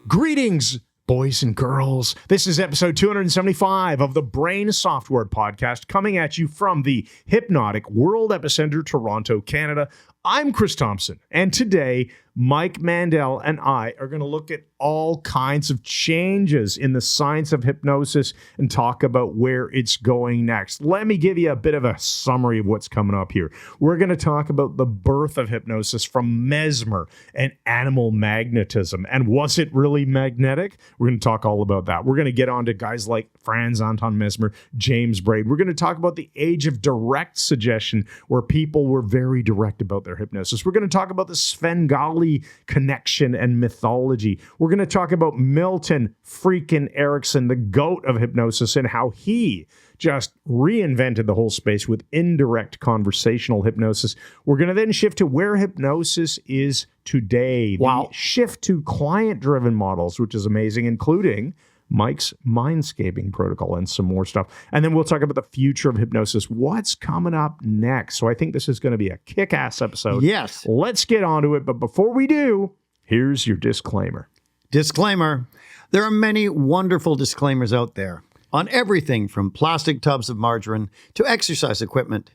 Greetings, boys and girls. This is episode 275 of the Brain Software Podcast, coming at you from the hypnotic World Epicenter, Toronto, Canada. I'm Chris Thompson, and today, Mike Mandel and I are going to look at all kinds of changes in the science of hypnosis and talk about where it's going next. Let me give you a bit of a summary of what's coming up here. We're going to talk about the birth of hypnosis from Mesmer and animal magnetism. And was it really magnetic? We're going to talk all about that. We're going to get on to guys like Franz, Anton, Mesmer, James Braid. We're going to talk about the age of direct suggestion, where people were very direct about their hypnosis. We're going to talk about the Svengali connection and mythology. We're going to talk about Milton freaking Erickson, the goat of hypnosis, and how he just reinvented the whole space with indirect conversational hypnosis. We're going to then shift to where hypnosis is today. Wow. The shift to client-driven models, which is amazing, including Mike's mindscaping protocol and some more stuff. And then we'll talk about the future of hypnosis. What's coming up next? So I think this is going to be a kick-ass episode. Yes. Let's get on to it. But before we do, here's your disclaimer. Disclaimer. There are many wonderful disclaimers out there on everything from plastic tubs of margarine to exercise equipment.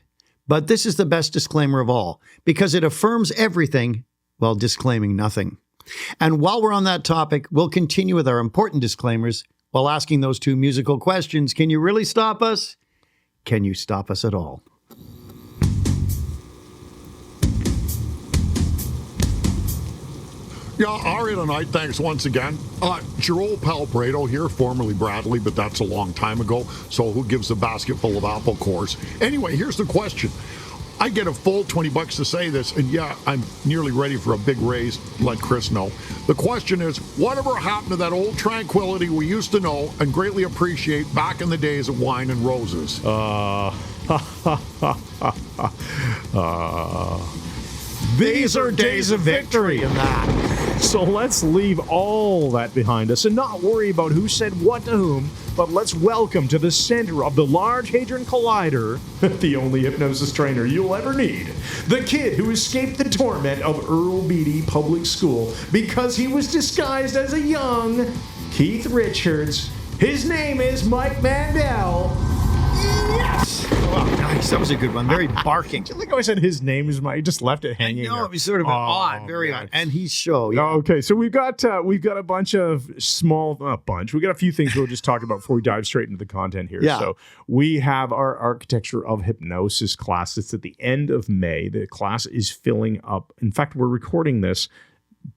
But this is the best disclaimer of all because it affirms everything while disclaiming nothing. And while we're on that topic, we'll continue with our important disclaimers while asking those two musical questions. Can you really stop us? Can you stop us at all? Yeah, all right tonight. Thanks once again. It's your old pal Brado here, formerly Bradley, but that's a long time ago. So who gives a basket full of apple cores? Anyway, here's the question. I get a full $20 to say this, and yeah, I'm nearly ready for a big raise, let Chris know. The question is, whatever happened to that old tranquility we used to know and greatly appreciate back in the days of wine and roses? These are days of victory in that. So let's leave all that behind us and not worry about who said what to whom, but let's welcome to the center of the Large Hadron Collider, the only hypnosis trainer you'll ever need, the kid who escaped the torment of Earl Beatty Public School because he was disguised as a young Keith Richards. His name is Mike Mandel. Yes! Oh, nice. That was a good one. Very barking. I think I said his name is Mike. He just left it hanging. No, it was sort of odd, very odd. And he's show. Yeah. Okay, so we've got a bunch of we got a few things we'll just talk about before we dive straight into the content here. Yeah. So we have our Architecture of Hypnosis class. It's at the end of May. The class is filling up. In fact, we're recording this.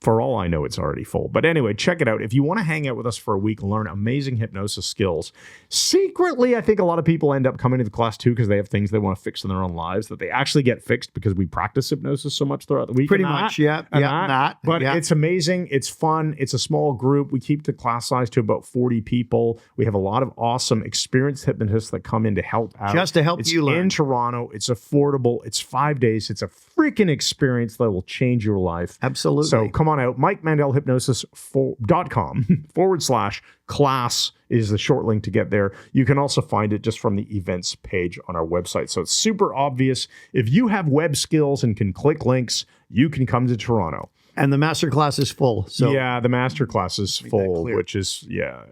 For all I know, it's already full. But anyway, check it out. If you want to hang out with us for a week and learn amazing hypnosis skills, secretly, I think a lot of people end up coming to the class too because they have things they want to fix in their own lives that they actually get fixed because we practice hypnosis so much throughout the week. Pretty much, yeah. But it's amazing. It's fun. It's a small group. We keep the class size to about 40 people. We have a lot of awesome experienced hypnotists that come in to help out. Just to help you learn. In Toronto. It's affordable. It's 5 days. It's a freaking experience that will change your life. Absolutely. So come on out. MikeMandelHypnosis.com/class is the short link to get there. You can also find it just from the events page on our website. So it's super obvious. If you have web skills and can click links, you can come to Toronto. And the master class is full. So yeah, the master class is full, which is,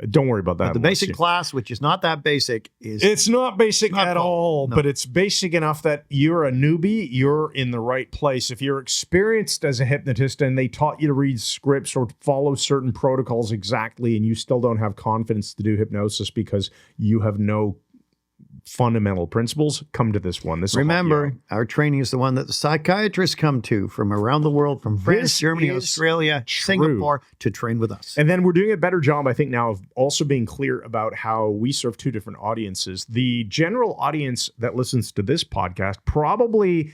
don't worry about that. But the basic class, which is not that basic, is... It's not basic at all, but it's basic enough that you're a newbie, you're in the right place. If you're experienced as a hypnotist and they taught you to read scripts or follow certain protocols exactly, and you still don't have confidence to do hypnosis because you have no fundamental principles, come to this one. Remember, our training is the one that the psychiatrists come to from around the world, from France, Germany, Australia, Singapore, to train with us. And then we're doing a better job, I think, now of also being clear about how we serve two different audiences. The general audience that listens to this podcast probably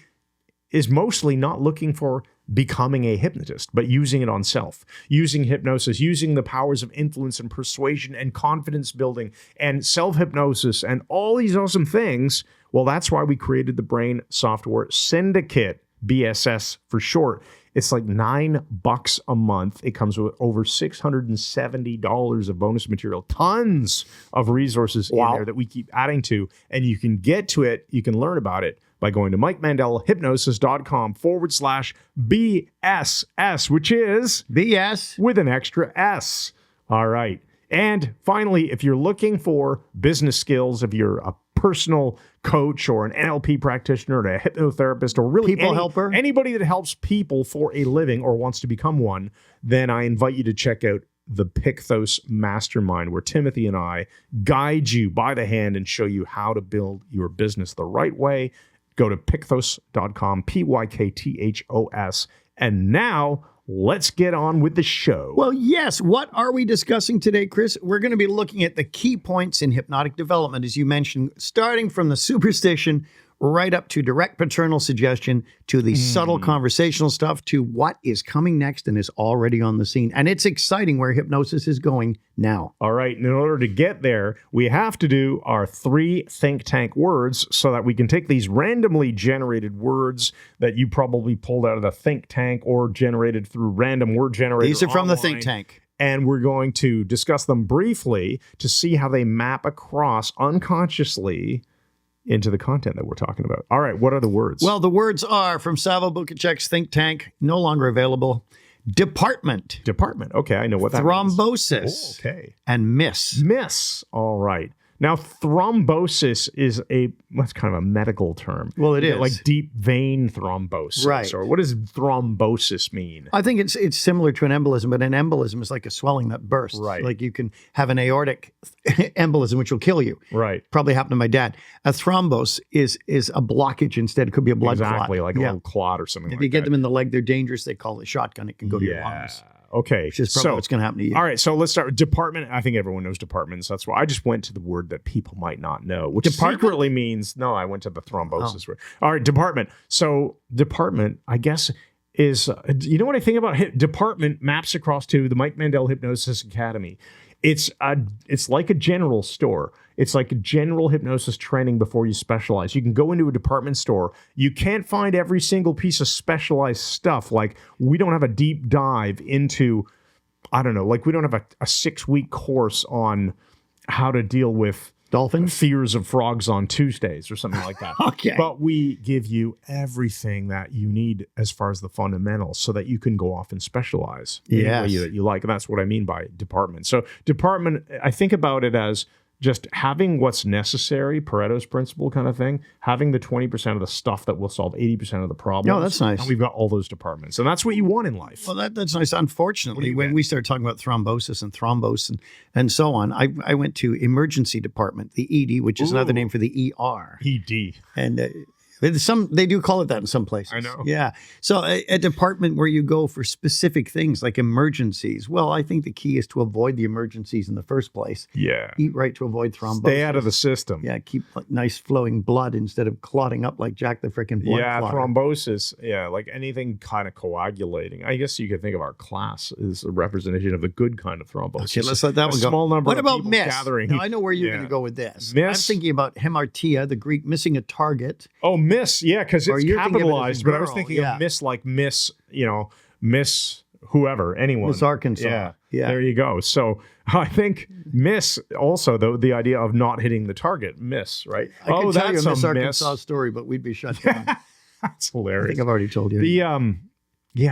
is mostly not looking for becoming a hypnotist, but using it on self, using hypnosis, using the powers of influence and persuasion and confidence building and self-hypnosis and all these awesome things. Well, that's why we created the Brain Software Syndicate, BSS for short. It's like $9 a month. It comes with over $670 of bonus material, tons of resources in there that we keep adding to, and you can get to it, you can learn about it by going to MikeMandelHypnosis.com/BSS, which is BS. with an extra S. All right. And finally, if you're looking for business skills, if you're a personal coach or an NLP practitioner or a hypnotherapist or really People helper. anybody that helps people for a living or wants to become one, then I invite you to check out the Picthos Mastermind, where Timothy and I guide you by the hand and show you how to build your business the right way. Go to picthos.com, Pykthos. And now let's get on with the show. Well, yes. What are we discussing today, Chris? We're going to be looking at the key points in hypnotic development, as you mentioned, starting from the superstition right up to direct paternal suggestion, to the subtle conversational stuff, to what is coming next and is already on the scene. And it's exciting where hypnosis is going now. All right. And in order to get there, we have to do our 3 think tank words so that we can take these randomly generated words that you probably pulled out of the think tank or generated through random word generator. These are from the online, think tank. and we're going to discuss them briefly to see how they map across unconsciously into the content that we're talking about. All right, what are the words? Well, the words are from Savo Bukacek's think tank, no longer available. Department. Department. Okay, I know what that means. Thrombosis. Oh, okay. And miss. Miss. All right. Now, thrombosis is what's kind of a medical term. Well, it is. Like deep vein thrombosis. Right. Or what does thrombosis mean? I think it's similar to an embolism, but an embolism is like a swelling that bursts. Right. Like you can have an aortic embolism, which will kill you. Right. Probably happened to my dad. A thrombos is a blockage instead. It could be a blood clot. Exactly, like a little clot or something If like you get that. them in the leg, they're dangerous. They call it shotgun. It can go to your lungs. Okay. Which is probably what's going to happen to you. All right, so let's start with department. I think everyone knows departments. That's why I just went to the word that people might not know, which Department? secretly means, no, I went to the thrombosis word. All right, department. So department, I guess, is, you know what I think about department maps across to the Mike Mandel Hypnosis Academy. It's like a general store. It's like a general hypnosis training before you specialize. You can go into a department store. You can't find every single piece of specialized stuff. Like, we don't have a deep dive into, I don't know, like we don't have a 6-week course on how to deal with Dolphins? fears of frogs on Tuesdays or something like that. Okay. But we give you everything that you need as far as the fundamentals so that you can go off and specialize in the way Yes. that you like. And that's what I mean by department. So department, I think about it as just having what's necessary, Pareto's principle kind of thing, having the 20% of the stuff that will solve 80% of the problems. Oh, that's nice. And we've got all those departments. And that's what you want in life. Well, that's nice. Unfortunately, when get? we started talking about thrombosis and thrombose and so on, I went to emergency department, the ED, which is another name for the ER. ED. And they do call it that in some places. I know. Yeah. So a department where you go for specific things like emergencies. Well, I think the key is to avoid the emergencies in the first place. Yeah. Eat right to avoid thrombosis. Stay out of the system. Yeah, keep nice flowing blood instead of clotting up like Jack the frickin' blood Yeah, clotter. thrombosis. Yeah, like anything kind of coagulating. I guess you could think of our class as a representation of the good kind of thrombosis. Okay, let's let that A one go. small number what of about people miss? gathering. Now, I know where you're Yeah. going to go with this. Miss? I'm thinking about hemartia, the Greek missing a target. Oh, miss. Yeah, because Or it's you're thinking of it as a capitalized. But I was girl, thinking yeah. of miss like miss, miss whoever, anyone. Miss Arkansas. Yeah. Yeah. There you go. So I think miss also, though, the idea of not hitting the target, miss, right? I could tell you a Miss a Arkansas story, but we'd be shut down. That's I hilarious. think I've already told you.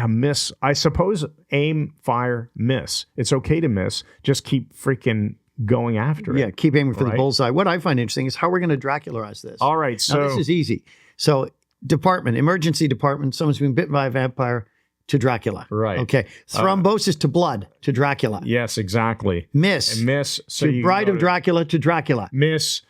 Miss. I suppose aim, fire, miss. It's okay to miss. Just keep freaking going after it. Yeah, keep aiming for the Right. bullseye. What I find interesting is how we're going to Dracularize this. All right. Now, So this is easy. So, department, emergency department, someone's been bitten by a vampire to Dracula. Right. Okay. Thrombosis to blood to Dracula. yes, exactly. Miss. And miss. So to you Bride go of to Dracula to Dracula. missed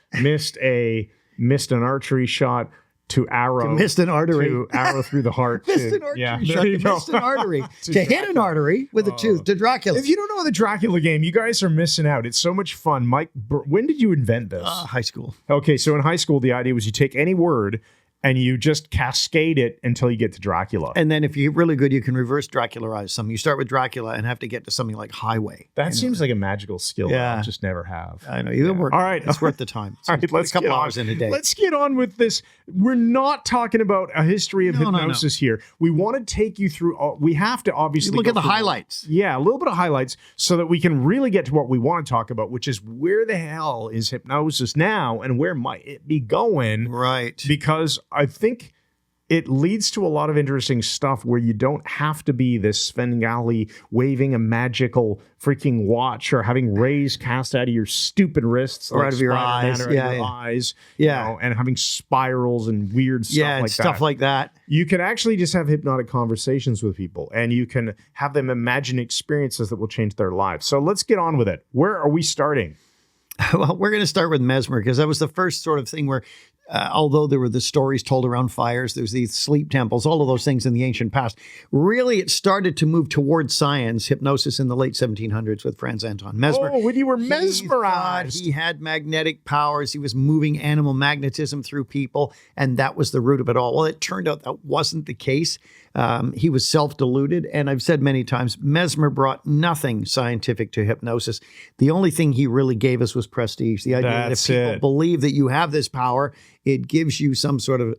an archery shot to arrow. Missed an artery. To arrow through the heart. Missed to- an artery yeah, shot. there you go. Missed an artery. To to hit an artery with a tooth to Dracula. If you don't know the Dracula game, you guys are missing out. It's so much fun. Mike, when did you invent this? High school. Okay, so in high school, the idea was you take any word and you just cascade it until you get to Dracula. And then if you're really good, you can reverse Dracularize something. You start with Dracula and have to get to something like highway. That seems like a magical skill that Yeah. I'll just never have. I know. You work. All right. It's worth the time. All right, let's a couple get on. hours in a day. Let's get on with this. We're not talking about a history of No, no, hypnosis here. We want to take you through. We have to obviously Look go at the through- highlights. Yeah, a little bit of highlights so that we can really get to what we want to talk about, which is where the hell is hypnosis now and where might it be going? Right. Because I think it leads to a lot of interesting stuff where you don't have to be this Svengali waving a magical freaking watch or having rays cast out of your stupid wrists Or like out of your Spider-Man, eyes. or out of your eyes, Yeah. you know, and having spirals and weird stuff Yeah, like and stuff that. like that. You can actually just have hypnotic conversations with people, and you can have them imagine experiences that will change their lives. So let's get on with it. Where are we starting? Well, we're going to start with Mesmer because that was the first sort of thing where, although there were the stories told around fires, there's these sleep temples, all of those things in the ancient past. Really, it started to move towards science, hypnosis in the late 1700s with Franz Anton Mesmer. Oh, when you were He thought mesmerized. he had magnetic powers. He was moving animal magnetism through people, and that was the root of it all. Well, it turned out that wasn't the case. He was self-deluded, and I've said many times, Mesmer brought nothing scientific to hypnosis. The only thing he really gave us was prestige. The idea That's that if people it. believe that you have this power, it gives you some sort of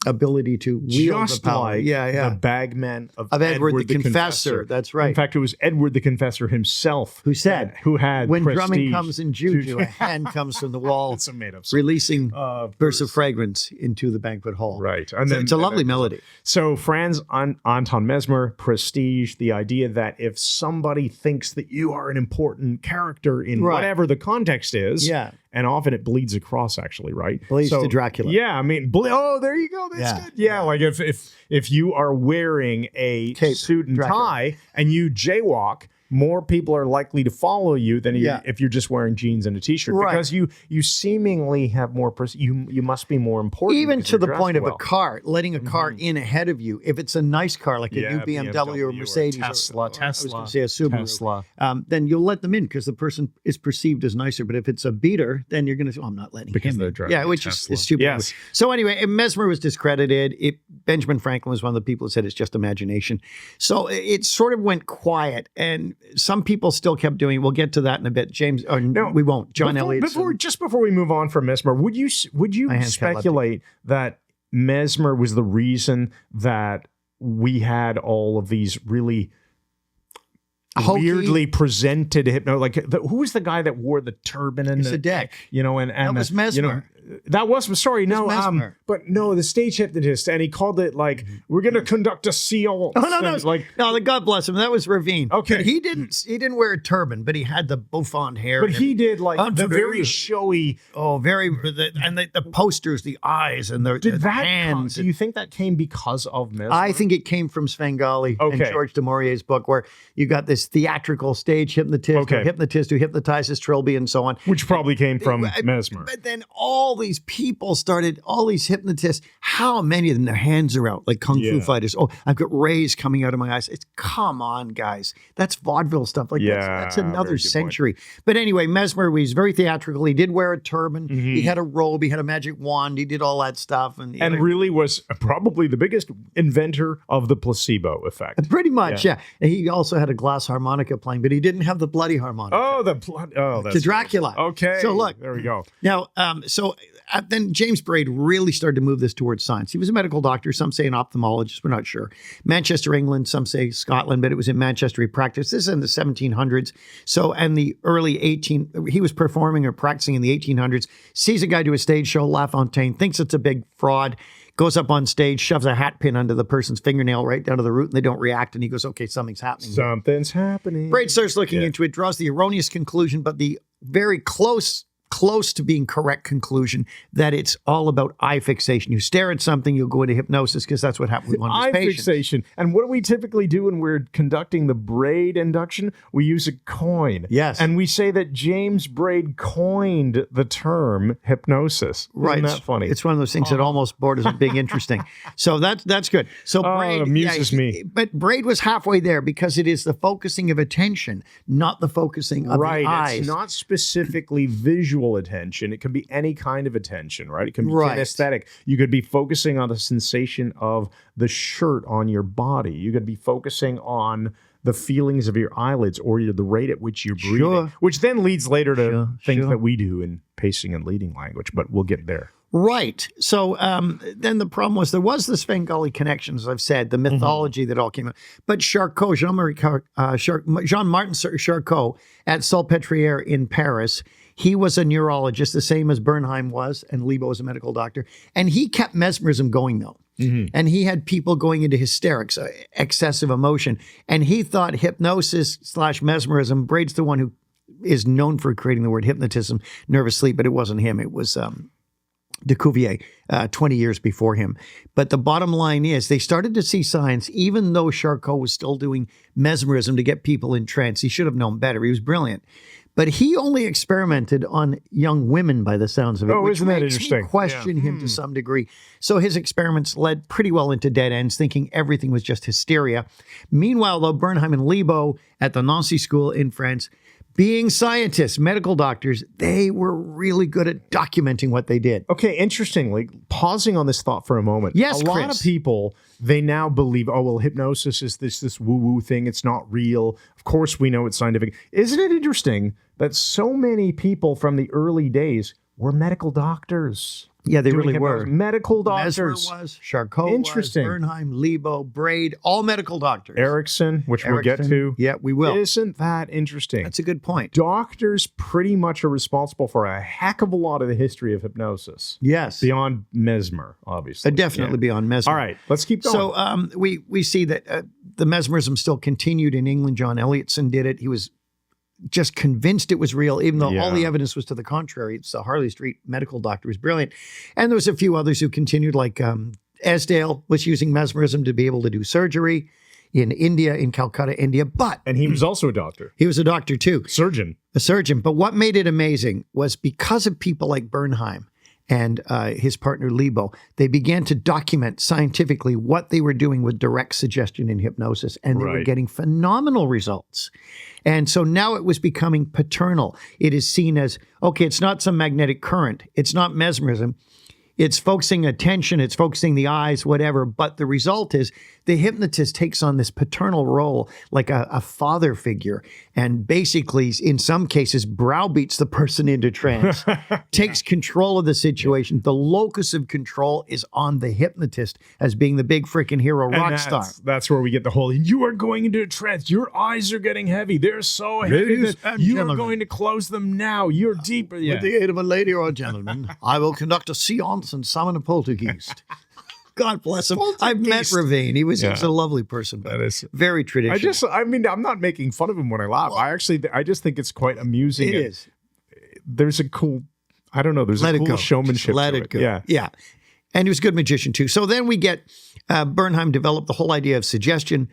ability to wield Just the power. like the bagman of Edward the Confessor. That's right. In fact, it was Edward the Confessor himself Who said, who had when drumming prestige comes in juju, a hand comes from the wall, It's a made-up song. releasing bursts of fragrance into the banquet hall. Right. And So then it's a lovely melody. So Franz Anton Mesmer, prestige, the idea that if somebody thinks that you are an important character in Right. whatever the context is, Yeah. and often it bleeds across actually, right? Bleeds to Dracula. Yeah, I mean, oh, there you go. That's Yeah. good. Yeah, like if you are wearing a Cape, suit and Dracula. tie and you jaywalk, more people are likely to follow you than if you're just wearing jeans and a t-shirt, Right. because you seemingly have more you must be more important, Even because to you're the dressed point of well. a car, letting a car in ahead of you. If it's a nice car, like a new BMW or Mercedes, Tesla, or I was Tesla, going to say a Subaru, Tesla. then you'll let them in because the person is perceived as nicer. But if it's a beater, then you're going to say, I'm not letting Because him they're in. driving Yeah, a which Tesla. is stupid. Yes. So anyway, Mesmer was discredited. Benjamin Franklin was one of the people who said it's just imagination. So it sort of went quiet, and some people still kept doing it. We'll get to that in a bit. James, or No, we won't. John Elliott. Just before we move on from Mesmer, would you My hand's speculate that Mesmer was the reason that we had all of these really Hokey. weirdly presented hypno? Like who was the guy that wore the turban and It's a deck. You know, and That was you Mesmer. know, that was sorry, no, Mesmer. but no, the stage hypnotist, and he called it like we're going to conduct a seal. Oh, no, like. no, God bless him. That was Ravine. Okay. But he didn't wear a turban, but he had the bouffant hair. But and he did like the Unfamiliar. very showy. the posters, the eyes, and the hands. Do you think that came because of Mesmer? I think it came from Svengali and Okay. George de Maurier's book, where you got this theatrical stage hypnotist, Okay. or hypnotist who hypnotizes Trilby and so on. Which probably came from Mesmer. But then all these people started, all these hypnotists, how many of them, their hands are out like Kung Fu Yeah. fighters. Oh, I've got rays coming out of my eyes. Come on, guys. That's vaudeville stuff. Like Yeah, that's very another good century. But anyway, Mesmer was very theatrical. He did wear a turban. He had a robe. He had a magic wand. He did all that stuff. And really was probably the biggest inventor of the placebo effect. pretty much, yeah. And he also had a glass harmonica playing, but he didn't have the bloody harmonica. That's to Dracula. Okay. So look, there we go. Now, then James Braid really started to move this towards science. He was a medical doctor. Some say an ophthalmologist. We're not sure. Manchester, England. Some say Scotland, but it was in Manchester he practiced. This is in the 1700s. So, and the early he was performing or practicing in the 1800s. Sees a guy do a stage show, La Fontaine, thinks it's a big fraud. Goes up on stage, shoves a hat pin under the person's fingernail right down to the root, and they don't react. And he goes, "Okay, something's happening." Something's happening. Braid starts looking into it, draws the erroneous conclusion, but the very close to being correct conclusion that it's all about eye fixation. You stare at something, you'll go into hypnosis because that's what happened with one of his Eye patients. fixation. And what do we typically do when we're conducting the Braid induction? We use a coin. Yes. And we say that James Braid coined the term hypnosis. Right. Isn't that funny? It's one of those things that almost borders on being interesting. So that's good. So Braid it amuses me. But Braid was halfway there because it is the focusing of attention, not the focusing of the eyes. It's not specifically visual attention. It can be any kind of attention, right? It can be kinesthetic. You could be focusing on the sensation of the shirt on your body. You could be focusing on the feelings of your eyelids or the rate at which you're breathing, which then leads later to things that we do in pacing and leading language, but we'll get there. Right. So then the problem was there was the Svengali connection, as I've said, the mythology that all came out. But Charcot, Jean-Martin Charcot at Salpêtrière in Paris, he was a neurologist, the same as Bernheim was, and Lebo was a medical doctor. And he kept mesmerism going, though. And he had people going into hysterics, excessive emotion. And he thought hypnosis/mesmerism, Braid's the one who is known for creating the word hypnotism, nervous sleep, but it wasn't him. It was de Cuvier 20 years before him. But the bottom line is they started to see signs, even though Charcot was still doing mesmerism to get people in trance. He should have known better. He was brilliant. But he only experimented on young women by the sounds of it, which isn't that makes interesting? me question him to some degree. So his experiments led pretty well into dead ends, thinking everything was just hysteria. Meanwhile, though, Bernheim and Lebo at the Nancy School in France, being scientists, medical doctors, they were really good at documenting what they did. Okay, interestingly, pausing on this thought for a moment. Yes, a lot Chris. of people, they now believe, oh, well, hypnosis is this woo-woo thing. It's not real. Of course, we know it's scientific. Isn't it interesting that so many people from the early days were medical doctors? Yeah, they doing really hypnosis? were. Medical Mesmer doctors. was, Charcot Interesting. was, Bernheim, Lebo, Braid, all medical doctors. Erickson, which we'll get to. Yeah, we will. Isn't that interesting? That's a good point. Doctors pretty much are responsible for a heck of a lot of the history of hypnosis. Yes. Beyond Mesmer, obviously. Definitely Yeah. beyond Mesmer. All right, let's keep going. So we see that the mesmerism still continued in England. John Elliotson did it. He was just convinced it was real, even though all the evidence was to the contrary. It's the Harley Street medical doctor was brilliant. And there was a few others who continued, like Esdale was using mesmerism to be able to do surgery in India, in Calcutta, India. But and he was also a doctor. he was a doctor too, Surgeon. a surgeon. But what made it amazing was because of people like Bernheim and his partner Lebo, they began to document scientifically what they were doing with direct suggestion in hypnosis, and they were Right. getting phenomenal results. And so now it was becoming paternal. It is seen as, okay, it's not some magnetic current. It's not mesmerism. It's focusing attention. It's focusing the eyes, whatever. But the result is the hypnotist takes on this paternal role, like a father figure, and basically, in some cases, browbeats the person into trance, takes control of the situation. The locus of control is on the hypnotist as being the big freaking hero rock star. That's where we get the whole, you are going into a trance. Your eyes are getting heavy. They're so heavy Ladies that and you gentlemen. are going to close them now. You're deeper. Yeah. With the aid of a lady or a gentleman, I will conduct a seance and summon a poltergeist. God bless him. I've met Poltergeist. Ravine. He was a lovely person, but That is- very traditional. I'm not making fun of him when I laugh. I just think it's quite amusing. It and is. There's a cool, I don't know, there's Let a it cool go. showmanship Just let to it go. Yeah. Yeah. And he was a good magician too. So then we get Bernheim developed the whole idea of suggestion.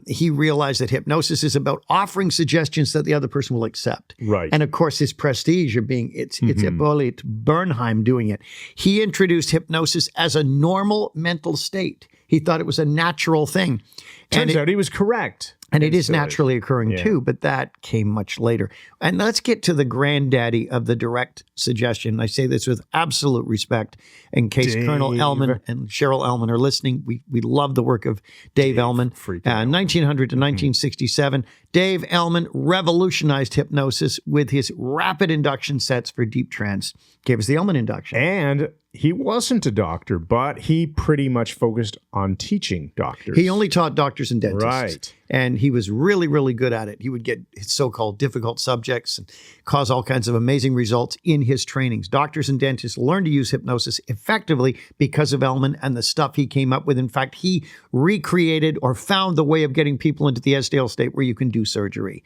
He realized that hypnosis is about offering suggestions that the other person will accept. Right. And of course, his prestige of being, it's Hippolyte Bernheim doing it. He introduced hypnosis as a normal mental state. He thought it was a natural thing. Turns out he was correct. And it is Instantly. naturally occurring Yeah. too, but that came much later. And let's get to the granddaddy of the direct suggestion. I say this with absolute respect in case Dave. Colonel Ellman and Cheryl Ellman are listening. We love the work of Dave Ellman. freaking Ellman. 1900 to 1967. Dave Ellman revolutionized hypnosis with his rapid induction sets for deep trance. Gave us the Ellman induction. And he wasn't a doctor, but he pretty much focused on teaching doctors. He only taught doctors and dentists. Right. And he was really, really good at it. He would get his so-called difficult subjects and cause all kinds of amazing results in his trainings. Doctors and dentists learned to use hypnosis effectively because of Ellman and the stuff he came up with. In fact, he recreated or found the way of getting people into the Esdale state where you can do surgery.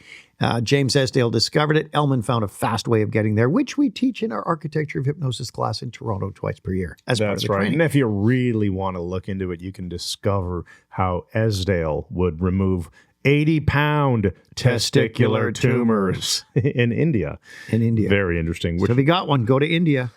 James Esdale discovered it. Ellman found a fast way of getting there, which we teach in our Architecture of Hypnosis class in Toronto twice per year as part of That's the right. training. And if you really want to look into it, you can discover how Esdale would remove 80-pound testicular tumors in India. In India. Very interesting. Which, So if you got one, go to India.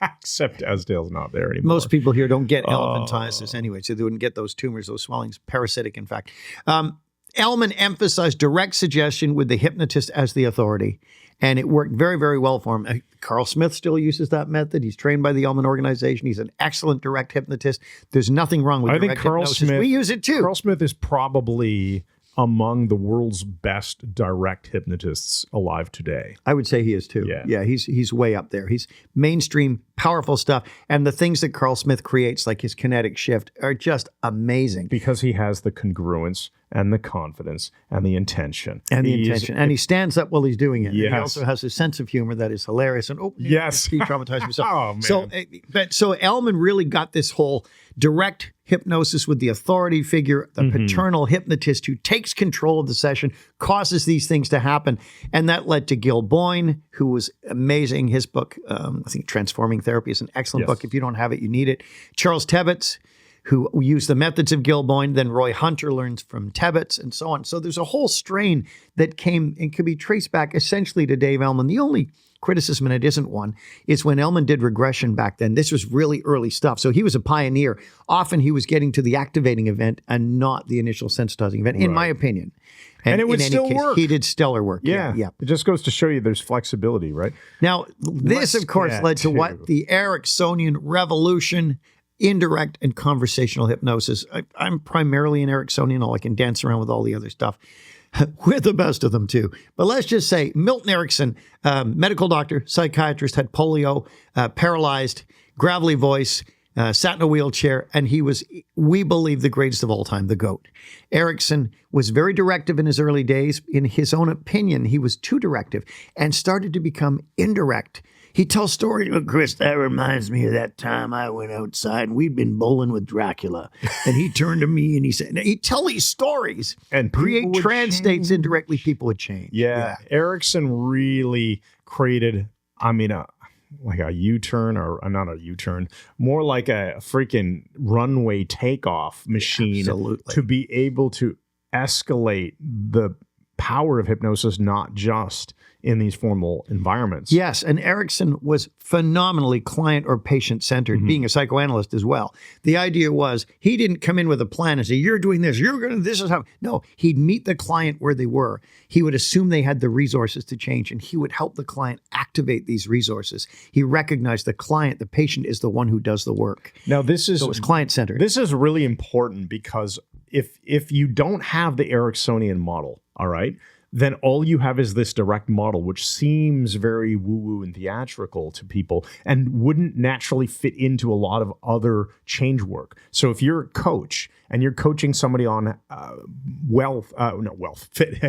except Esdale's not there anymore. Most people here don't get elephantiasis anyway, so they wouldn't get those tumors, those swellings, parasitic, in fact. Ellman emphasized direct suggestion with the hypnotist as the authority, and it worked very, very well for him. Carl Smith still uses that method. He's trained by the Ellman organization. He's an excellent direct hypnotist. There's nothing wrong with I think direct Carl hypnosis. Smith. We use it too. Carl Smith is probably among the world's best direct hypnotists alive today. I would say he is too. Yeah. Yeah, he's way up there. He's mainstream powerful stuff. And the things that Carl Smith creates, like his kinetic shift, are just amazing. Because he has the congruence and the confidence and the intention. And the intention. And he stands up while he's doing it. Yes. And he also has a sense of humor that is hilarious. And yes, he traumatized himself. Oh, man. So Ellman really got this whole direct hypnosis with the authority figure, the paternal hypnotist who takes control of the session, causes these things to happen. And that led to Gil Boyne, who was amazing. His book, I think Transforming Therapy is an excellent book. If you don't have it, you need it. Charles Tebbets, who used the methods of Gil Boyne, then Roy Hunter learns from Tebbets, and so on. So there's a whole strain that came and could be traced back essentially to Dave Ellman. The only criticism, and it isn't one, is when Ellman did regression back then. This was really early stuff. So he was a pioneer. Often he was getting to the activating event and not the initial sensitizing event, in my opinion. And it would still work. He did stellar work. Yeah. It just goes to show you there's flexibility, right? Now, this, of course, led to what? The Ericksonian revolution, indirect and conversational hypnosis. I'm primarily an Ericksonian, although I can dance around with all the other stuff. We're the best of them, too. But let's just say Milton Erickson, medical doctor, psychiatrist, had polio, paralyzed, gravelly voice, sat in a wheelchair, and he was, we believe, the greatest of all time, the GOAT. Erickson was very directive in his early days. In his own opinion, he was too directive and started to become indirect. He tells stories. Well, Chris, that reminds me of that time I went outside and we'd been bowling with Dracula. And he turned to me and he said, he'd tell these stories and create trance states indirectly. People would change. Yeah. Erickson really created, like a U-turn, or not a U-turn, more like a freaking runway takeoff machine to be able to escalate the power of hypnosis, not just in these formal environments. Yes, and Erickson was phenomenally client or patient-centered, being a psychoanalyst as well. The idea was he didn't come in with a plan and say, you're doing this, this is how. No, he'd meet the client where they were. He would assume they had the resources to change, and he would help the client activate these resources. He recognized the client, the patient, is the one who does the work. Now, this is... So it was client-centered. This is really important because if you don't have the Ericksonian model, all right, then all you have is this direct model, which seems very woo-woo and theatrical to people and wouldn't naturally fit into a lot of other change work. So if you're a coach and you're coaching somebody on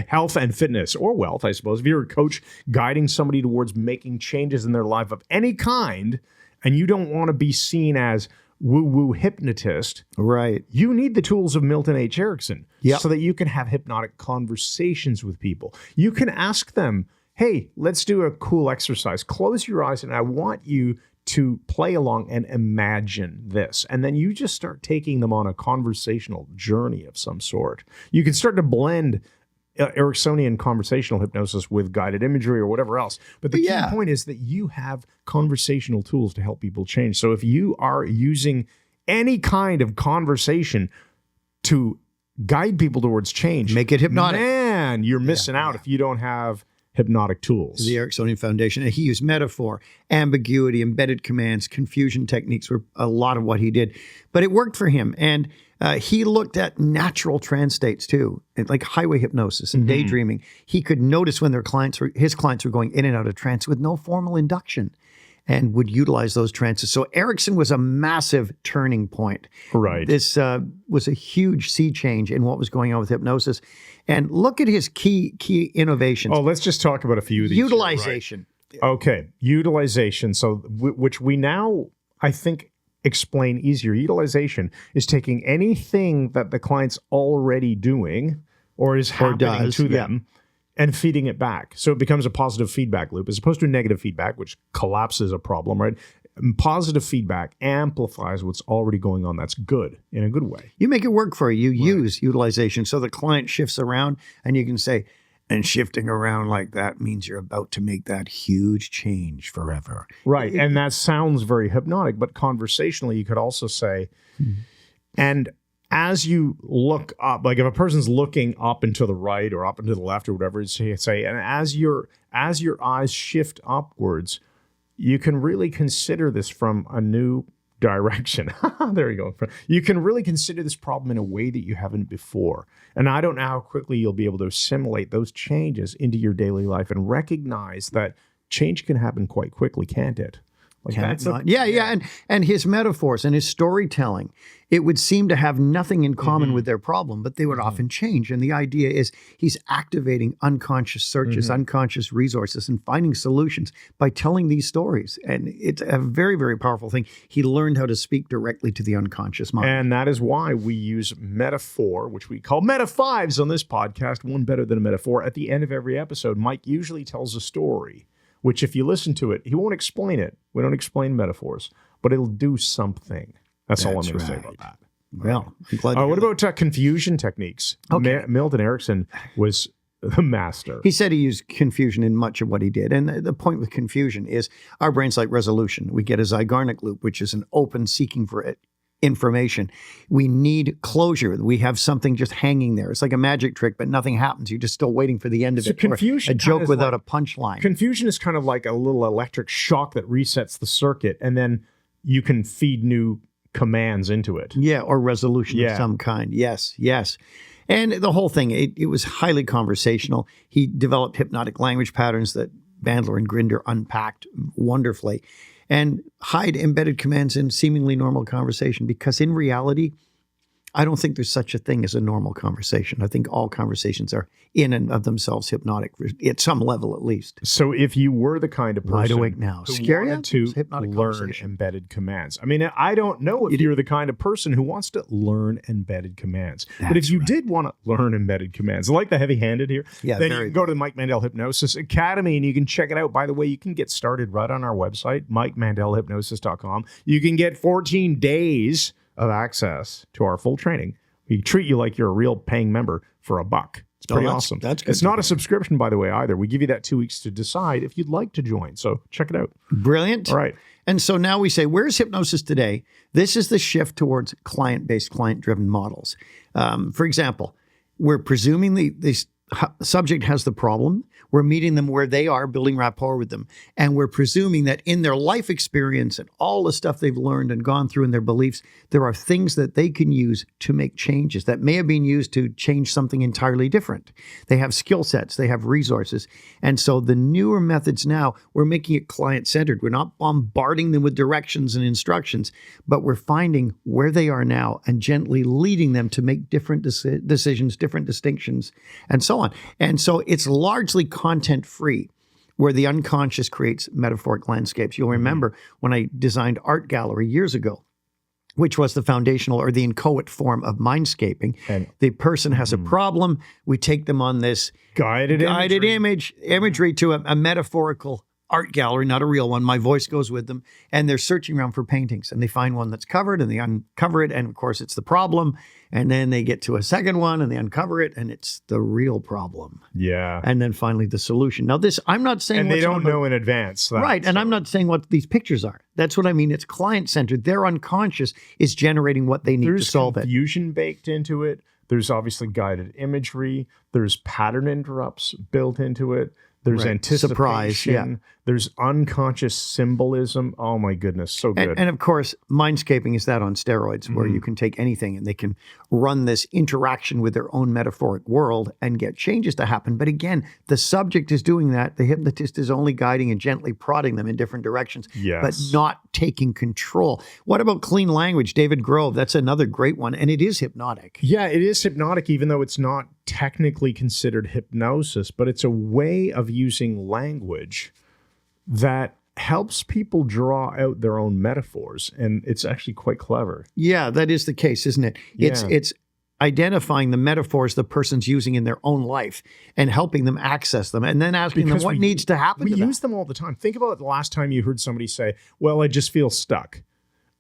health and fitness, or wealth, I suppose, if you're a coach guiding somebody towards making changes in their life of any kind, and you don't want to be seen as woo-woo hypnotist, right? You need the tools of Milton H. Erickson Yep. so that you can have hypnotic conversations with people. You can ask them, hey, let's do a cool exercise. Close your eyes, and I want you to play along and imagine this. And then you just start taking them on a conversational journey of some sort. You can start to blend Ericksonian conversational hypnosis with guided imagery or whatever else. But the key point is that you have conversational tools to help people change. So if you are using any kind of conversation to guide people towards change, make it hypnotic. Man, you're missing out if you don't have hypnotic tools. The Ericksonian Foundation. And he used metaphor, ambiguity, embedded commands, confusion techniques were a lot of what he did. But it worked for him. And he looked at natural trance states too, like highway hypnosis and daydreaming. He could notice when his clients were going in and out of trance with no formal induction, and would utilize those trances. So Erickson was a massive turning point. Right. This was a huge sea change in what was going on with hypnosis. And look at his key innovations. Oh, let's just talk about a few of these. Utilization. Here, right? Okay, utilization. So which we now, I think, explain easier. Utilization is taking anything that the client's already doing or is happening to them and feeding it back. So it becomes a positive feedback loop as opposed to negative feedback, which collapses a problem, right? And positive feedback amplifies what's already going on. That's good, in a good way. You make it work for you. You use utilization. So the client shifts around and you can say, and shifting around like that means you're about to make that huge change forever. Right. And that sounds very hypnotic, but conversationally, you could also say, and as you look up, like if a person's looking up and to the right or up and to the left or whatever, say, and as your eyes shift upwards, you can really consider this from a new direction. There you go. You can really consider this problem in a way that you haven't before. And I don't know how quickly you'll be able to assimilate those changes into your daily life and recognize that change can happen quite quickly, can't it? Like Can it that's not? Yeah. And his metaphors and his storytelling, it would seem to have nothing in common with their problem, but they would often change. And the idea is he's activating unconscious searches, unconscious resources, and finding solutions by telling these stories. And it's a very, very powerful thing. He learned how to speak directly to the unconscious mind. And that is why we use metaphor, which we call MetaFives on this podcast, one better than a metaphor. At the end of every episode, Mike usually tells a story, which if you listen to it, he won't explain it. We don't explain metaphors, but it'll do something. That's all I'm going to say about that. Well, I'm glad to hear What that. about confusion techniques? Okay. Milton Erickson was the master. He said he used confusion in much of what he did. And the point with confusion is our brains like resolution. We get a zygarnic loop, which is an open seeking for it. Information. We need closure. We have something just hanging there. It's like a magic trick, but nothing happens. You're just still waiting for the end of So it. confusion Or a joke kind of without like- a punchline. Confusion is kind of like a little electric shock that resets the circuit, and then you can feed new commands into it. Yeah, or resolution Yeah. of some kind. Yes. And the whole thing, it was highly conversational. He developed hypnotic language patterns that Bandler and Grinder unpacked wonderfully, and hide embedded commands in seemingly normal conversation, because in reality, I don't think there's such a thing as a normal conversation. I think all conversations are in and of themselves hypnotic, at some level at least. So if you were the kind of person Wide awake now. who Scary wanted to hypnotic learn conversation. embedded commands, I mean, I don't know if you're the kind of person who wants to learn embedded commands. But if That's you right. did want to learn embedded commands, like the heavy-handed here, Yeah, then you very can go to the Mike Mandel Hypnosis Academy and you can check it out. By the way, you can get started right on our website, MikeMandelHypnosis.com. You can get 14 days of access to our full training. We treat you like you're a real paying member for $1. It's pretty awesome. That's good It's to not hear. a subscription, by the way, either. We give you that 2 weeks to decide if you'd like to join. So check it out. Brilliant. All right. And so now we say, where's hypnosis today? This is the shift towards client-based, client-driven models. For example, we're presuming the subject has the problem. We're meeting them where they are, building rapport with them. And we're presuming that in their life experience and all the stuff they've learned and gone through in their beliefs, there are things that they can use to make changes that may have been used to change something entirely different. They have skill sets, they have resources. And so the newer methods now, we're making it client-centered. We're not bombarding them with directions and instructions, but we're finding where they are now and gently leading them to make different decisions, different distinctions, and so on. And so it's largely content-free, where the unconscious creates metaphoric landscapes. You'll remember when I designed Art Gallery years ago, which was the foundational or the inchoate form of mindscaping. And- the person has a problem. We take them on this Guided imagery to a metaphorical art gallery, not a real one. My voice goes with them, and they're searching around for paintings, and they find one that's covered, and they uncover it, and of course it's the problem, and then they get to a second one, and they uncover it, and it's the real problem, Yeah. and then finally the solution. Now this, I'm not saying And they what's don't on the- know in advance. That, Right, and I'm not saying what these pictures are. That's what I mean. It's client-centered. Their unconscious is generating what they need to There's solve it. confusion baked into it. There's obviously guided imagery. There's pattern interrupts built into it. There's Right. anticipation. Surprise, yeah. There's unconscious symbolism. Oh my goodness, so good. And of course, mindscaping is that on steroids, where you can take anything and they can run this interaction with their own metaphoric world and get changes to happen. But again, the subject is doing that. The hypnotist is only guiding and gently prodding them in different directions, Yes. but not taking control. What about clean language? David Grove, that's another great one, and it is hypnotic. Yeah, it is hypnotic, even though it's not technically considered hypnosis, but it's a way of using language that helps people draw out their own metaphors. And it's actually quite clever. Yeah, that is the case, isn't it? Yeah. It's identifying the metaphors the person's using in their own life and helping them access them, and then asking Because them what we- needs to happen We to them. use them all the time. Think about the last time you heard somebody say, well, I just feel stuck.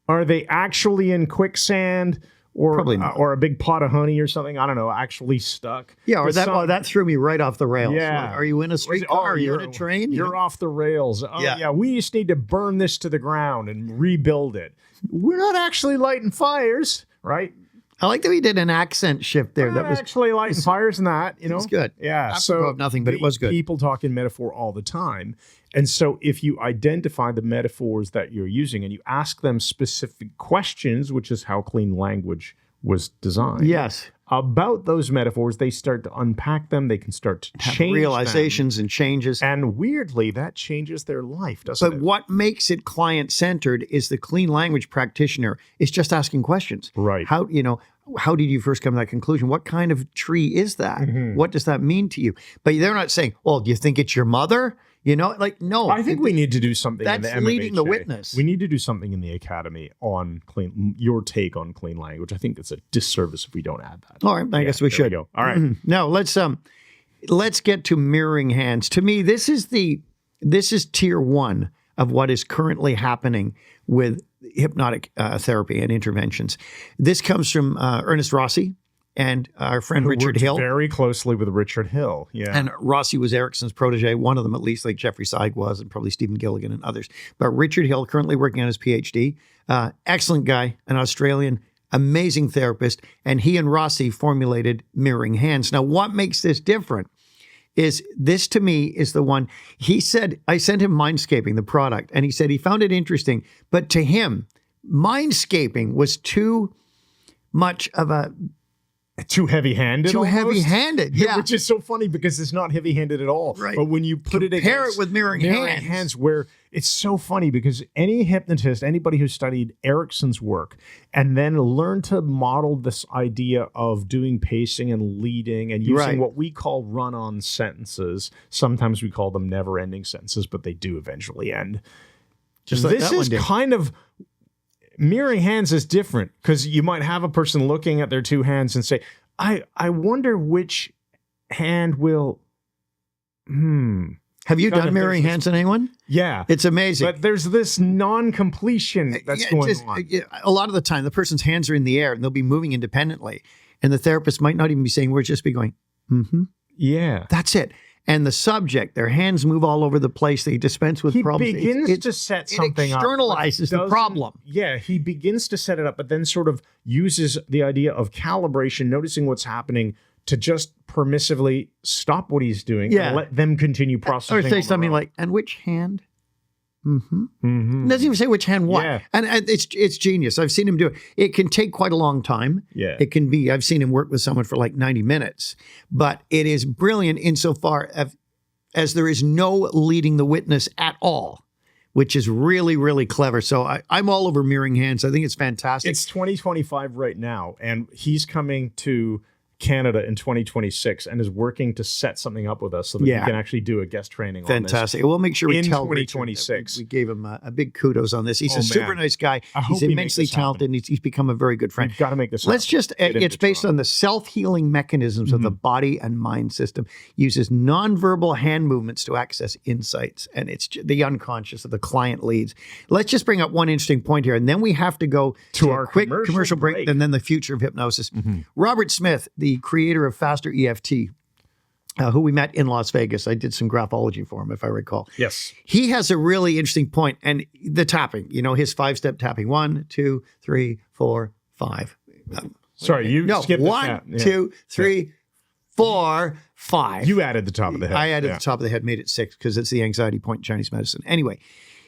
Are they actually in quicksand? Or, Probably not. or a big pot of honey or something. I don't know. Actually stuck. Yeah, or There's that some- that threw me right off the rails. Yeah. Like, are you in a streetcar? Are you in a train? You're off the rails. Oh, Yeah. yeah. We just need to burn this to the ground and rebuild it. We're not actually lighting fires, right? I like that we did an accent shift there. We're That not was actually lighting fires in that. You know, was good. Yeah. Apropos of nothing, but it was good. People talk in metaphor all the time, and so if you identify the metaphors that you're using and you ask them specific questions, which is how clean language was designed. Yes. About those metaphors, they start to unpack them. They can start to change realizations and changes. And weirdly, that changes their life, doesn't it? But what makes it client-centered is the clean language practitioner is just asking questions. Right. How did you first come to that conclusion? What kind of tree is that? Mm-hmm. What does that mean to you? But they're not saying, well, do you think it's your mother? No. I think we need to do something in the That's leading the MMHA. witness. We need to do something in the academy on your take on clean language. I think it's a disservice if we don't add that. All right, I guess we there should. Go. All right. Now let's get to mirroring hands. To me, this is tier one of what is currently happening with hypnotic therapy and interventions. This comes from Ernest Rossi and our friend Richard Worked Hill. very closely with Richard Hill. Yeah. And Rossi was Erickson's protege, one of them at least, like Jeffrey Seig was, and probably Stephen Gilligan and others. But Richard Hill, currently working on his PhD, excellent guy, an Australian, amazing therapist, and he and Rossi formulated mirroring hands. Now, what makes this different is this, to me, is the one, he said, I sent him Mindscaping, the product, and he said he found it interesting, but to him, Mindscaping was too much of a too heavy-handed. Too heavy-handed, yeah. Which is so funny because it's not heavy-handed at all. Right. But when you put it Compare against it with mirroring hands, where it's so funny because any hypnotist, anybody who studied Erickson's work and then learned to model this idea of doing pacing and leading and using Right. what we call run-on sentences. Sometimes we call them never-ending sentences, but they do eventually end. Just like this that one is did. kind of mirroring hands is different because you might have a person looking at their two hands and say, I wonder which hand will, Have you Kind done of mirroring there's hands on anyone? Yeah. It's amazing. But there's this non-completion that's Yeah, going just, on. a lot of the time, the person's hands are in the air and they'll be moving independently. And the therapist might not even be saying words, just be going, Yeah. that's it. And the subject, their hands move all over the place. They dispense with He problems. begins to set something up. It externalizes but the problem. Yeah, he begins to set it up, but then sort of uses the idea of calibration, noticing what's happening to just permissively stop what he's doing Yeah. and let them continue processing. Or on say their something own. like, and which hand? Mhm. It doesn't even say which hand what. Yeah. And it's genius. I've seen him do it. It can take quite a long time. Yeah. It can be, I've seen him work with someone for like 90 minutes, but it is brilliant insofar as there is no leading the witness at all, which is really, really clever. So I'm all over mirroring hands. I think it's fantastic. It's 2025 right now, and he's coming to Canada in 2026 and is working to set something up with us so that Yeah. we can actually do a guest training on Fantastic. We'll make sure we in tell Richard that 2026. we gave him a big kudos on this. He's Oh, a super man. nice guy. I hope He's he makes immensely this happen. talented, and he's become a very good friend. We've got to make this Let's happen. just, Get it's into based Toronto. on the self-healing mechanisms of the body and mind system, uses nonverbal hand movements to access insights, and it's the unconscious of the client leads. Let's just bring up one interesting point here, and then we have to go To a our quick commercial commercial break, break. and then the future of hypnosis. Robert Smith, the creator of Faster EFT, who we met in Las Vegas. I did some graphology for him, if I recall. Yes. He has a really interesting point, and the tapping, his 5-step tapping. 1, 2, 3, 4, 5. Sorry, you No, skipped the 1, tap. Yeah. 2, 3, 4, 5. You added the top of the head. I added the top of the head, made it 6 because it's the anxiety point in Chinese medicine. Anyway,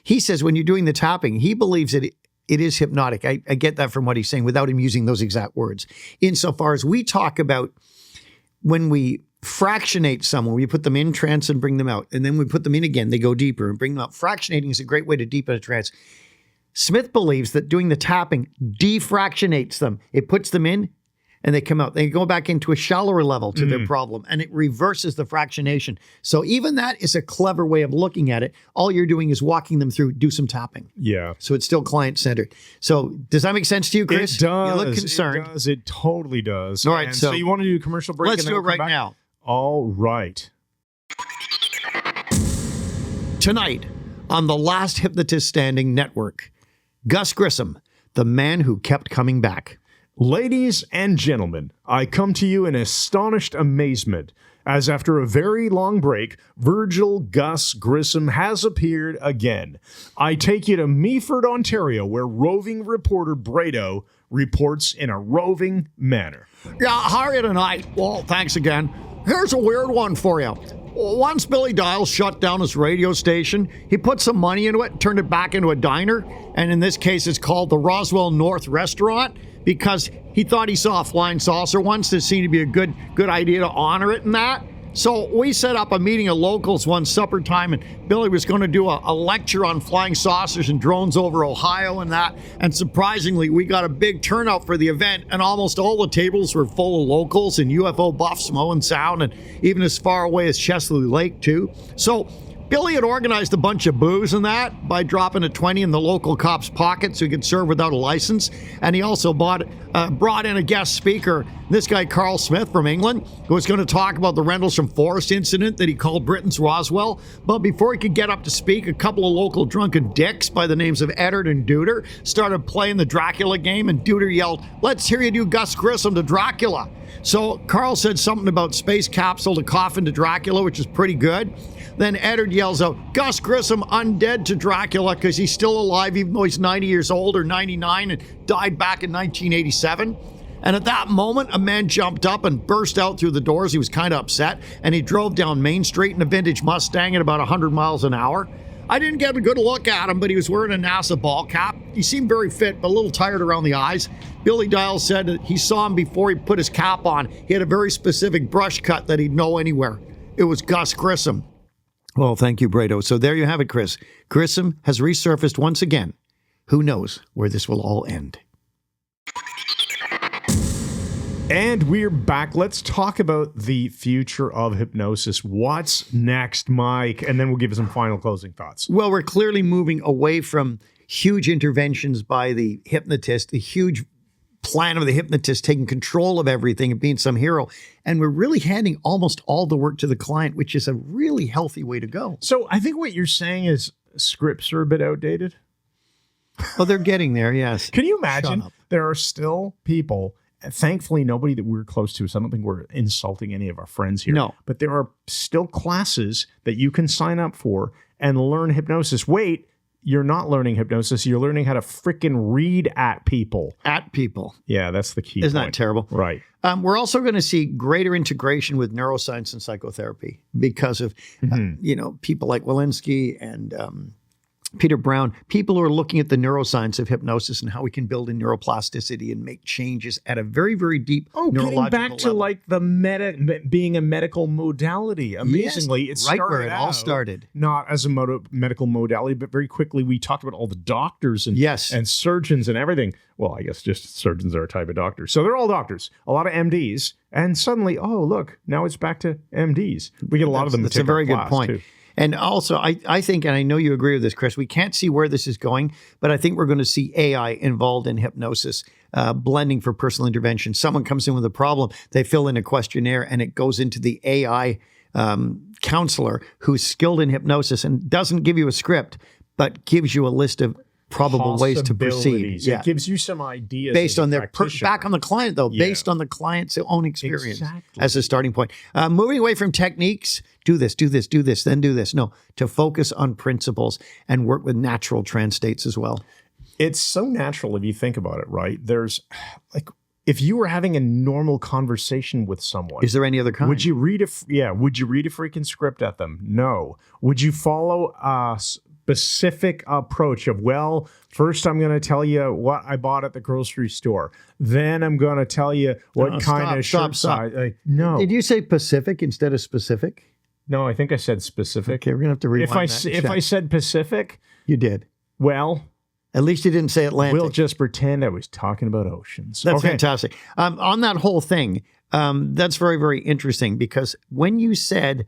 he says when you're doing the tapping, he believes that it is hypnotic. I get that from what he's saying without him using those exact words. Insofar as we talk about when we fractionate someone, we put them in trance and bring them out, and then we put them in again, they go deeper and bring them out. Fractionating is a great way to deepen a trance. Smith believes that doing the tapping defractionates them. It puts them in and they come out. They go back into a shallower level to their problem, and it reverses the fractionation. So even that is a clever way of looking at it. All you're doing is walking them through, do some tapping. Yeah. So it's still client-centered. So does that make sense to you, Chris? It does. You look concerned. It does. It totally does. All right, And so you want to do a commercial break? Let's and then do it we'll come right back? now. All right. Tonight on the Last Hypnotist Standing Network, Gus Grissom, the man who kept coming back. Ladies and gentlemen, I come to you in astonished amazement as after a very long break, Virgil Gus Grissom has appeared again. I take you to Meaford, Ontario, where roving reporter Brado reports in a roving manner. Yeah, how are you tonight? Well, thanks again. Here's a weird one for you. Once Billy Dial shut down his radio station, he put some money into it and turned it back into a diner. And in this case, it's called the Roswell North Restaurant because he thought he saw a flying saucer once. There seemed to be a good idea to honor it and that. So we set up a meeting of locals one supper time, and Billy was going to do a lecture on flying saucers and drones over Ohio and that. And surprisingly, we got a big turnout for the event, and almost all the tables were full of locals and UFO buffs, mowing sound, and even as far away as Chesley Lake too. So Billy had organized a bunch of booze and that by dropping a 20 in the local cop's pocket so he could serve without a license. And he also brought in a guest speaker, this guy Carl Smith from England, who was going to talk about the Rendlesham Forest incident that he called Britain's Roswell. But before he could get up to speak, a couple of local drunken dicks by the names of Eddard and Duder started playing the Dracula game, and Duder yelled, "Let's hear you do Gus Grissom to Dracula." So Carl said something about space capsule to coffin to Dracula, which is pretty good. Then Eddard yells out, "Gus Grissom undead to Dracula," because he's still alive even though he's 90 years old or 99 and died back in 1987. And at that moment, a man jumped up and burst out through the doors. He was kind of upset, and he drove down Main Street in a vintage Mustang at about 100 miles an hour. I didn't get a good look at him, but he was wearing a NASA ball cap. He seemed very fit, but a little tired around the eyes. Billy Dial said that he saw him before he put his cap on. He had a very specific brush cut that he'd know anywhere. It was Gus Grissom. Well, thank you, Brado. So there you have it, Chris. Grissom has resurfaced once again. Who knows where this will all end? And we're back. Let's talk about the future of hypnosis. What's next, Mike? And then we'll give you some final closing thoughts. Well, we're clearly moving away from huge interventions by the hypnotist, the huge plan of the hypnotist taking control of everything and being some hero. And we're really handing almost all the work to the client, which is a really healthy way to go. So I think what you're saying is scripts are a bit outdated. Well, they're getting there, yes. Can you imagine there are still people, thankfully nobody that we're close to, so I don't think we're insulting any of our friends here. No. But there are still classes that you can sign up for and learn hypnosis. Wait, you're not learning hypnosis. You're learning how to freaking read at people. At people. Yeah, that's the key. Isn't point. that terrible? Right. We're also going to see greater integration with neuroscience and psychotherapy because of, people like Walensky and Peter Brown, people who are looking at the neuroscience of hypnosis and how we can build in neuroplasticity and make changes at a very, very deep neurological getting back level. to like the being a medical modality. Amazingly, yes, right where it all started. Not as a medical modality, but very quickly we talked about all the doctors and surgeons and everything. Well, I guess just surgeons are a type of doctor. So they're all doctors, a lot of MDs. And suddenly, oh, look, now it's back to MDs. We get a lot of them. That's a very good point. Too. And also, I think, and I know you agree with this, Chris, we can't see where this is going, but I think we're going to see AI involved in hypnosis, blending for personal intervention. Someone comes in with a problem, they fill in a questionnaire, and it goes into the AI counselor who's skilled in hypnosis and doesn't give you a script, but gives you a list of probable ways to proceed. Yeah. It gives you some ideas based on their practitioner. back on the client, though, based on the client's own experience as a starting point. Moving away from techniques, do this, then do this. No, to focus on principles and work with natural trance states as well. It's so natural if you think about it, right? There's like, if you were having a normal conversation with someone, is there any other kind? Would you read a freaking script at them? No. Would you follow a specific approach of, well, first I'm going to tell you what I bought at the grocery store. Then I'm going to tell you what kind of shirt size. Like, no. Did you say Pacific instead of specific? No, I think I said specific. Okay, we're going to have to rewind If I said Pacific. You did. Well. At least you didn't say Atlantic. We'll just pretend I was talking about oceans. That's fantastic. On that whole thing, that's very, very interesting because when you said,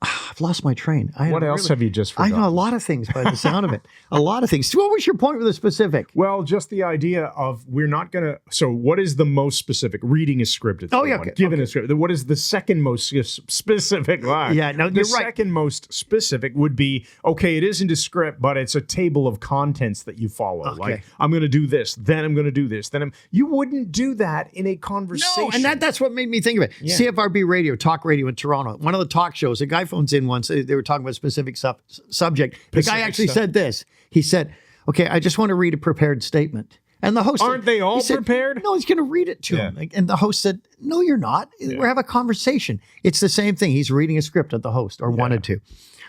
I've lost my train. What else have you just forgotten? I know a lot of things by the sound of it. A lot of things. What was your point with the specific? Well, just the idea of we're not going to. So what is the most specific? Reading is scripted. Given a script. What is the second most specific? Yeah, no, you're right. The second most specific would be, okay, it isn't a script, but it's a table of contents that you follow. Okay. Like, I'm going to do this, then I'm going to do this, you wouldn't do that in a conversation. No, and that's what made me think of it. Yeah. CFRB radio, talk radio in Toronto. One of the talk shows, a guy phones in once. They were talking about a specific subject. The guy actually said this. He said, okay, I just want to read a prepared statement. And the host Aren't they all prepared? No, he's going to read it to him. And the host said, no, you're not. We're having a conversation. It's the same thing. He's reading a script at the host or wanted to.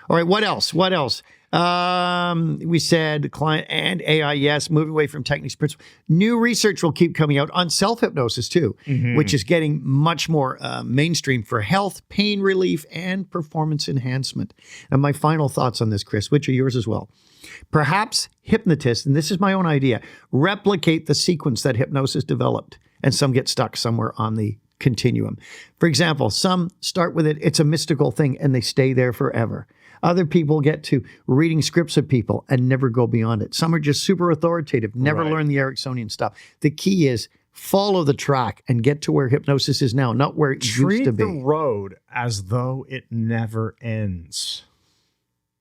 All right, what else? We said client and AI, yes, moving away from techniques, principles. New research will keep coming out on self-hypnosis too, which is getting much more mainstream for health, pain relief, and performance enhancement. And my final thoughts on this, Chris, which are yours as well. Perhaps hypnotists, and this is my own idea, replicate the sequence that hypnosis developed, and some get stuck somewhere on the continuum. For example, some start with it's a mystical thing, and they stay there forever. Other people get to reading scripts of people and never go beyond it. Some are just super authoritative, never learn the Ericksonian stuff. The key is follow the track and get to where hypnosis is now, not where it used to be. Treat the road as though it never ends.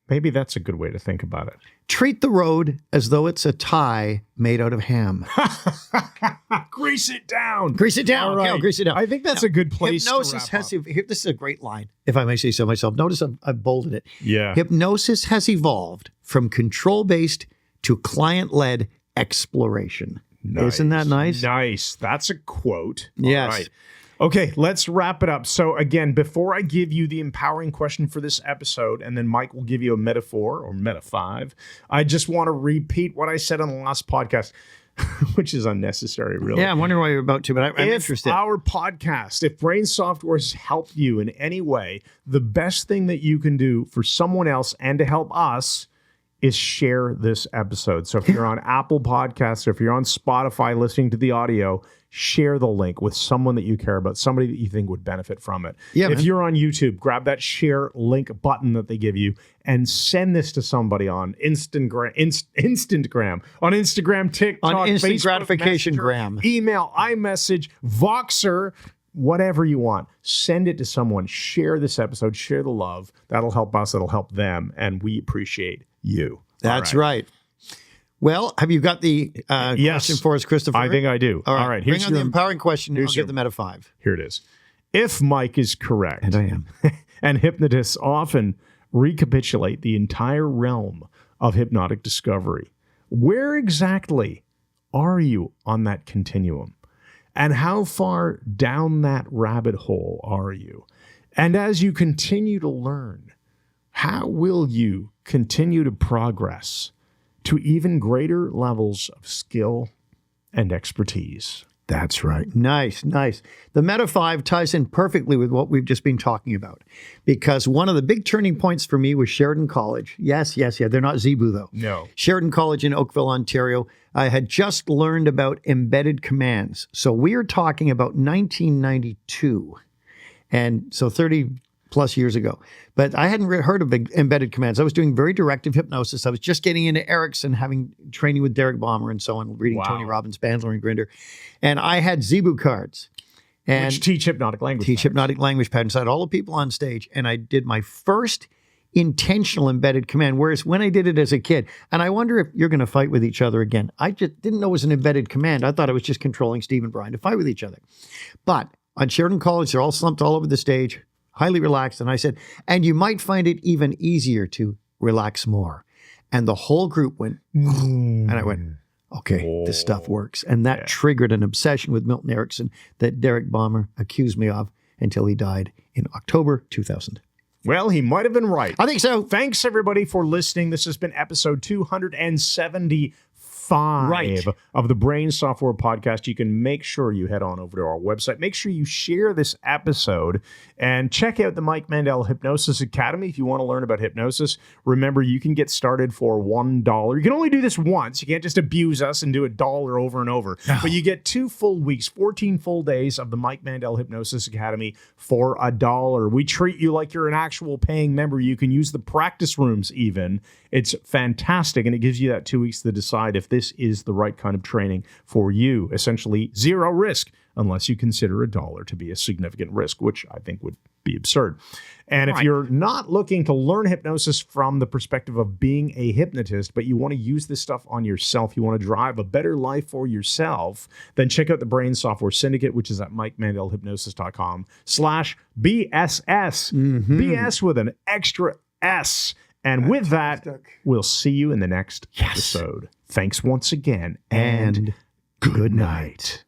Maybe that's a good way to think about it. Treat the road as though it's a tie made out of ham. Grease it down. Grease it down. All right. Okay, grease it down. I think that's a good place Hypnosis to wrap up. this is a great line, if I may say so myself. Notice I've bolded it. Yeah. Hypnosis has evolved from control-based to client-led exploration. Nice. Isn't that nice? Nice. That's a quote. Yes. All right. Okay, let's wrap it up. So again, before I give you the empowering question for this episode, and then Mike will give you a metaphor or MetaFive, I just want to repeat what I said on the last podcast, which is unnecessary, really. Yeah, I'm wondering why you're about to, but I'm interested. If our podcast, if Brain Software has helped you in any way, the best thing that you can do for someone else and to help us is share this episode. So if you're on Apple Podcasts or if you're on Spotify listening to the audio, share the link with someone that you care about, somebody that you think would benefit from it. Yeah, if man. you're on YouTube, grab that share link button that they give you and send this to somebody on Instantgram, on Instagram, TikTok, On instant Facebook gratification Messenger, gram. email, iMessage, Voxer, whatever you want. Send it to someone. Share this episode. Share the love. That'll help us. That'll help them. And we appreciate you. That's All right. Well, have you got the question for us, Christopher? I think I do. All right. Bring on the empowering question. I'll give the MetaFive. Here it is. If Mike is correct, And I am. and hypnotists often recapitulate the entire realm of hypnotic discovery, where exactly are you on that continuum? And how far down that rabbit hole are you? And as you continue to learn, how will you continue to progress to even greater levels of skill and expertise? That's right. Nice, nice. The MetaFive ties in perfectly with what we've just been talking about, because one of the big turning points for me was Sheridan College. Yes. They're not Zebu, though. No. Sheridan College in Oakville, Ontario. I had just learned about embedded commands. So we are talking about 1992. And so 30 plus years ago. But I hadn't heard of embedded commands. I was doing very directive hypnosis. I was just getting into Erickson, having training with Derek Balmer and so on, reading Tony Robbins, Bandler and Grinder. And I had Zebu cards. And Which teach hypnotic language. hypnotic language patterns. I had all the people on stage, and I did my first intentional embedded command, whereas when I did it as a kid, and I wonder if you're going to fight with each other again. I just didn't know it was an embedded command. I thought it was just controlling Steve and Brian to fight with each other. But on Sheridan College, they're all slumped all over the stage, highly relaxed. And I said, and you might find it even easier to relax more. And the whole group went, and I went, okay, this stuff works. And that triggered an obsession with Milton Erickson that Derek Balmer accused me of until he died in October 2000. Well, he might have been right. I think so. Thanks, everybody, for listening. This has been episode 275 of the Brain Software Podcast. You can make sure you head on over to our website. Make sure you share this episode and check out the Mike Mandel Hypnosis Academy if you want to learn about hypnosis. Remember, you can get started for $1. You can only do this once. You can't just abuse us and do $1 over and over. No. But you get 2 full weeks, 14 full days of the Mike Mandel Hypnosis Academy for $1. We treat you like you're an actual paying member. You can use the practice rooms even. It's fantastic, and it gives you that 2 weeks to decide if this is the right kind of training for you. Essentially, zero risk, unless you consider $1 to be a significant risk, which I think would be absurd. And if you're not looking to learn hypnosis from the perspective of being a hypnotist, but you want to use this stuff on yourself, you want to drive a better life for yourself, then check out the Brain Software Syndicate, which is at MikeMandelHypnosis.com/BSS. BS with an extra S. And with that, we'll see you in the next episode. Thanks once again, and good night.